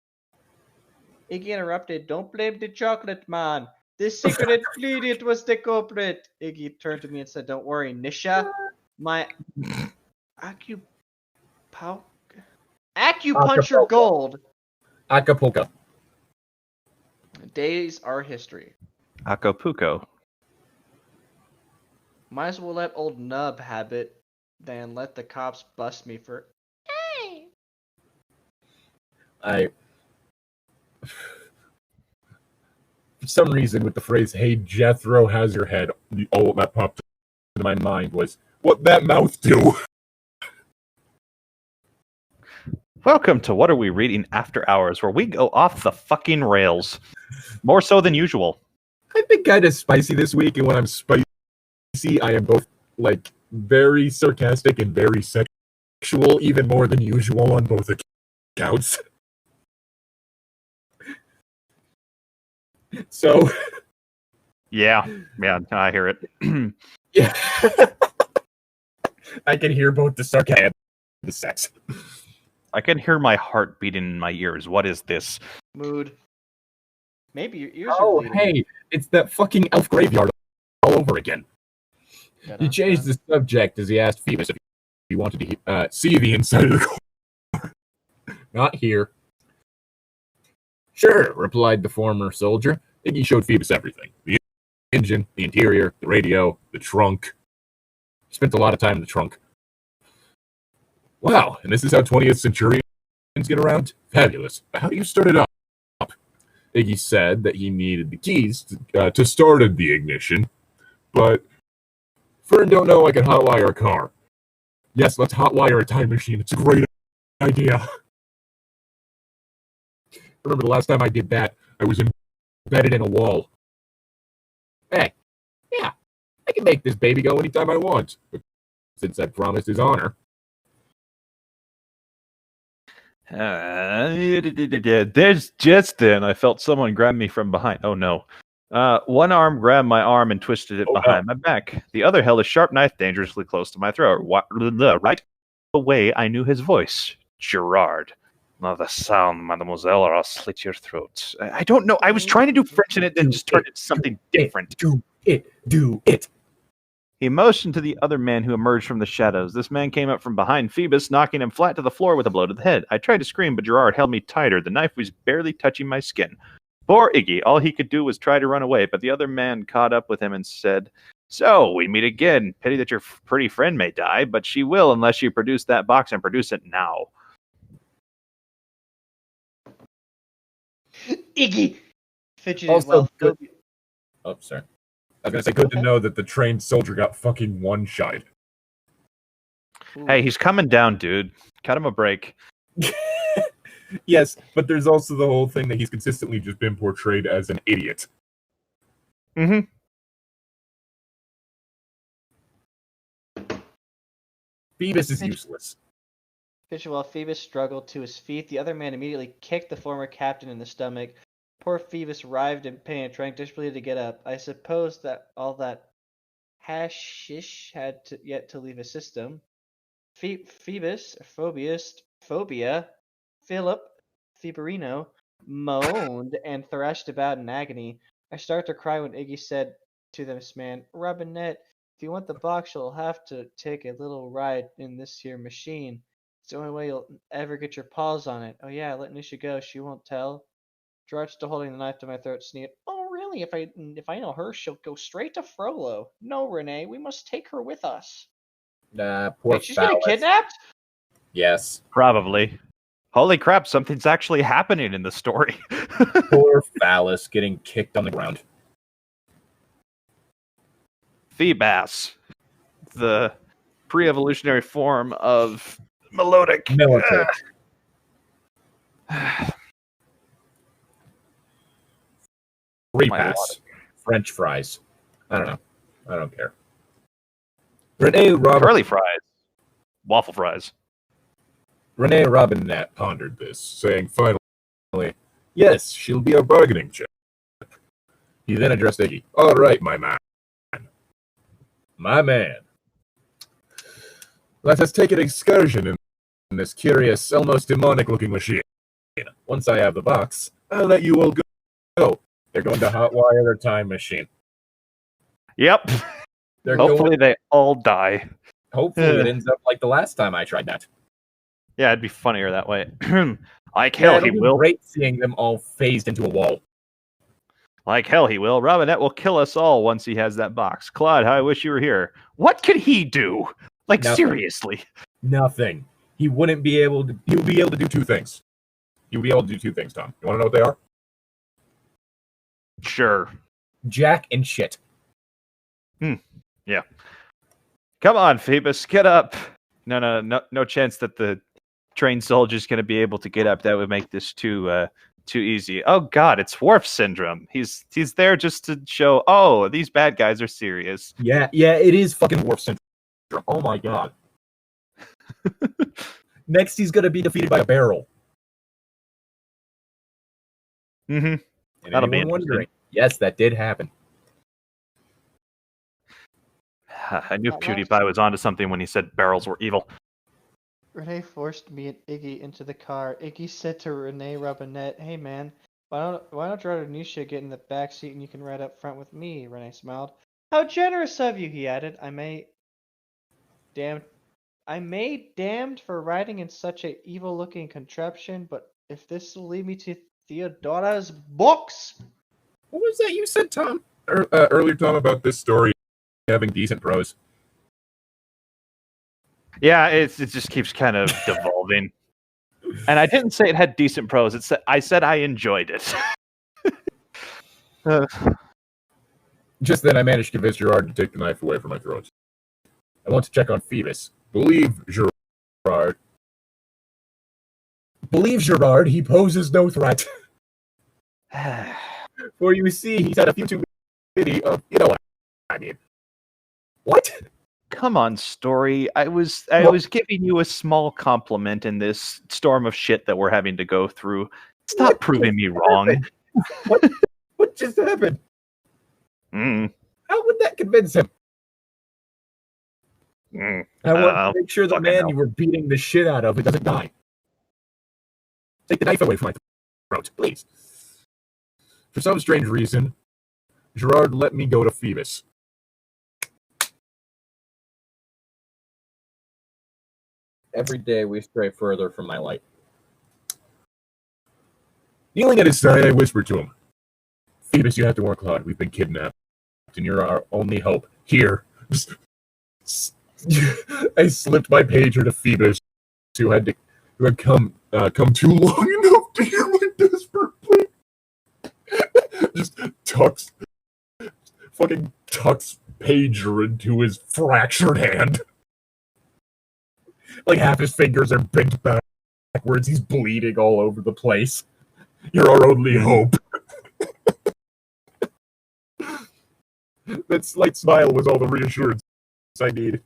B: Iggy interrupted, "Don't blame the chocolate, man. The secret ingredient was the culprit." Iggy turned to me and said, "Don't worry, Nisha. My acupuncture gold.
A: Acapulco.
B: Days are history.
C: Acapulco.
B: Might as well let old Nub have it than let the cops bust me for... Hey!
A: For some reason, with the phrase, "Hey, Jethro, how's your head?" all that popped into my mind was, what that mouth do?
C: Welcome to What Are We Reading After Hours, where we go off the fucking rails. More so than usual.
A: I've been kind of spicy this week, and when I'm spicy, I am both, very sarcastic and very sexual, even more than usual on both accounts. So...
C: Yeah, I hear it.
A: Yeah. I can hear both the sarcasm and the sex.
C: I can hear my heart beating in my ears. What is this?
B: Mood. Maybe your ears are
A: Oh,
B: bleeding.
A: hey, it's that fucking elf graveyard all over again. He changed the subject as he asked Phoebus if he wanted to see the inside of the car. Not here. Sure, replied the former soldier. Iggy showed Phoebus everything. The engine, the interior, the radio, the trunk. He spent a lot of time in the trunk. Wow, and this is how 20th centurions get around? Fabulous. How do you start it up? Iggy said that he needed the keys to start the ignition, but Fern don't know I can hotwire a car. Yes, let's hotwire a time machine. It's a great idea. Remember the last time I did that, I was embedded in a wall. Hey, yeah, I can make this baby go anytime I want. But since I promised his honor.
C: There's just then I felt someone grab me from behind. Oh no. One arm grabbed my arm and twisted it behind my back. The other held a sharp knife dangerously close to my throat. Right away, I knew his voice. Gerard. Not the sound, mademoiselle, or I'll slit your throat. I don't know. I was trying to do French and it then just turned into something different.
A: Do it.
C: He motioned to the other man who emerged from the shadows. This man came up from behind Phoebus, knocking him flat to the floor with a blow to the head. I tried to scream, but Gerard held me tighter. The knife was barely touching my skin. Poor Iggy. All he could do was try to run away, but the other man caught up with him and said, "So, we meet again. Pity that your pretty friend may die, but she will unless you produce that box and produce it now."
B: Iggy! Fidgeted
A: Also,
B: well.
A: good. Oh, sorry. I was going to say, good to know that the trained soldier got fucking one-shot.
C: Hey, he's coming down, dude. Cut him a break.
A: Yes, but there's also the whole thing that he's consistently just been portrayed as an idiot.
C: Mm-hmm.
A: Phoebus is useless.
B: While Phoebus struggled to his feet, the other man immediately kicked the former captain in the stomach. Poor Phoebus writhed in pain, trying desperately to get up. I suppose that all that hashish had yet to leave his system. Phoebus, Phobia, Philip, Fiberino, moaned and thrashed about in agony. I started to cry when Iggy said to this man, "Robinette, if you want the box, you'll have to take a little ride in this here machine. It's the only way you'll ever get your paws on it. Oh yeah, let Nisha go. She won't tell." Gerard, still holding the knife to my throat, sneered, "Oh really? If I know her, she'll go straight to Frollo. No, Renee, we must take her with us."
A: Poor
B: Wait, she's getting
A: Phallus.
B: kidnapped?
A: Yes.
C: Probably. Holy crap, something's actually happening in the story.
A: Poor Phallus getting kicked on the ground.
C: Phoebus, the pre-evolutionary form of Melodic.
A: Repass. French fries. I don't know. I don't care. Renee
C: Curly fries. Waffle fries.
A: Renee Robinette pondered this, saying finally, "Yes, she'll be our bargaining chip." He then addressed Iggy. "All right, my man. My man. Let us take an excursion in this curious, almost demonic-looking machine. Once I have the box, I'll let you all go. They're going to hotwire their time machine.
C: Yep. Hopefully they all die.
A: Hopefully it ends up like the last time I tried that.
C: Yeah, it'd be funnier that way. Like hell he will.
A: Great seeing them all phased into a wall.
C: Like hell he will. Robinette will kill us all once he has that box. Claude, how I wish you were here. What could he do? Like,
A: Nothing.
C: Seriously.
A: Nothing. He wouldn't be able to. He would be able to do two things. He would be able to do two things, Tom. You want to know what they are?
C: Sure.
A: Jack and shit.
C: Yeah. Come on, Phoebus, get up. No chance that the trained soldier's going to be able to get up. That would make this too easy. Oh God, it's WAWR syndrome. He's there just to show. Oh, these bad guys are serious.
A: Yeah, it is fucking WAWR syndrome. Oh my God. Next, he's gonna be defeated by a barrel.
C: Mm-hmm.
A: And
C: That'll be
A: wondering. Yes, that did happen.
C: I knew PewDiePie was onto something when he said barrels were evil.
B: Renee forced me and Iggy into the car. Iggy said to Renee Robinette, "Hey man, why don't Gerard and Nisha get in the back seat and you can ride up front with me?" Renee smiled. "How generous of you," he added. I may damned for riding in such a evil-looking contraption, but if this will lead me to Theodora's box."
A: What was that you said, Tom? Earlier, Tom, about this story having decent prose.
C: Yeah, it just keeps kind of devolving. And I didn't say it had decent prose. I said I enjoyed it.
A: Just then, I managed to convince Gerard to take the knife away from my throat. I want to check on Phoebus. Believe Gerard. Believe Gerard, he poses no threat. For you see, he's had a few too many of, you know what I mean. What?
C: Come on, story. I was giving you a small compliment in this storm of shit that we're having to go through. Stop
A: What
C: proving me wrong.
A: What just happened?
C: Mm,
A: How would that convince him? I want to make sure the
C: fucking
A: man
C: hell.
A: you were beating the shit out of doesn't die. Take the knife away from my throat, please. For some strange reason, Gerard let me go to Phoebus. Every day we stray further from my light. Kneeling at his side, I whispered to him, Phoebus, you have to warn Claude. We've been kidnapped, and you're our only hope. Here. I slipped my pager to Phoebus, who had come too long enough to hear my desperate plea. Just fucking tucks pager into his fractured hand. Like half his fingers are bent backwards. He's bleeding all over the place. You're our only hope. That slight smile was all the reassurance I needed.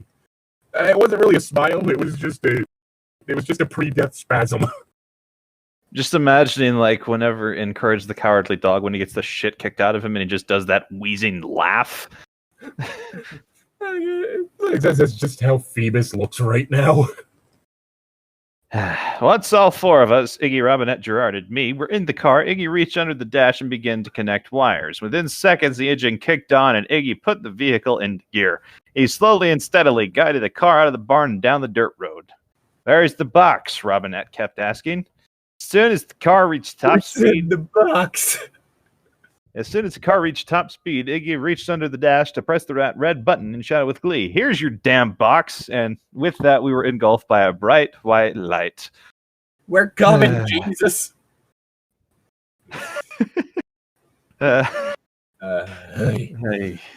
A: It wasn't really a smile. It was just a pre-death spasm.
C: Just imagining, like, whenever in Courage the Cowardly Dog, when he gets the shit kicked out of him and he just does that wheezing laugh.
A: That's just how Phoebus looks right now.
C: Once all four of us, Iggy, Robinette, Gerard, and me, were in the car, Iggy reached under the dash and began to connect wires. Within seconds, the engine kicked on and Iggy put the vehicle into gear. He slowly and steadily guided the car out of the barn and down the dirt road. Where's the box? Robinette kept asking. As soon as the car reached top speed,
A: the box.
C: As soon as the car reached top speed, Iggy reached under the dash to press the red button and shouted with glee, "Here's your damn box!" And with that, we were engulfed by a bright white light.
A: We're coming, Jesus.
C: Hey,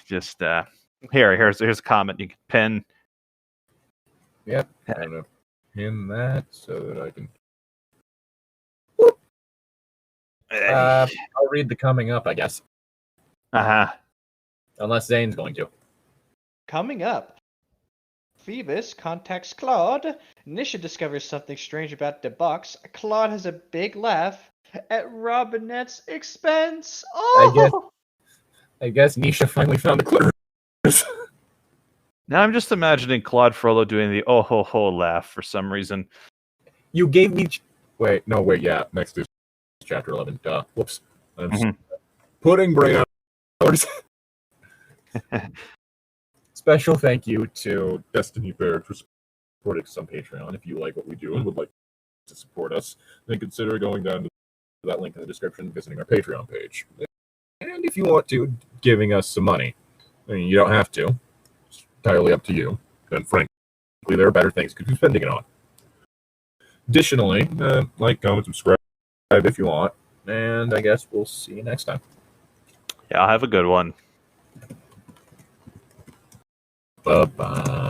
C: just here's a comment you can pin.
A: Yep. I'm gonna pin that so that I can. I'll read the coming up, I guess. Unless Zane's going to.
B: Coming up, Phoebus contacts Claude. Nisha discovers something strange about the box. Claude has a big laugh at Robinette's expense. Oh!
A: I guess Nisha finally found the clitoris.
C: Now I'm just imagining Claude Frollo doing the oh ho ho laugh for some reason.
A: You gave me. Wait, yeah. Next is chapter 11. Whoops. Pudding brain hours. Special thank you to Destiny Bear for supporting us on Patreon. If you like what we do and would like to support us, then consider going down to that link in the description and visiting our Patreon page. And if you want to, giving us some money. I mean, you don't have to. It's entirely up to you. And frankly, there are better things you could be spending it on. Additionally, like, comment, subscribe if you want. And I guess we'll see you next time.
C: Yeah, have a good one.
A: Bye-bye.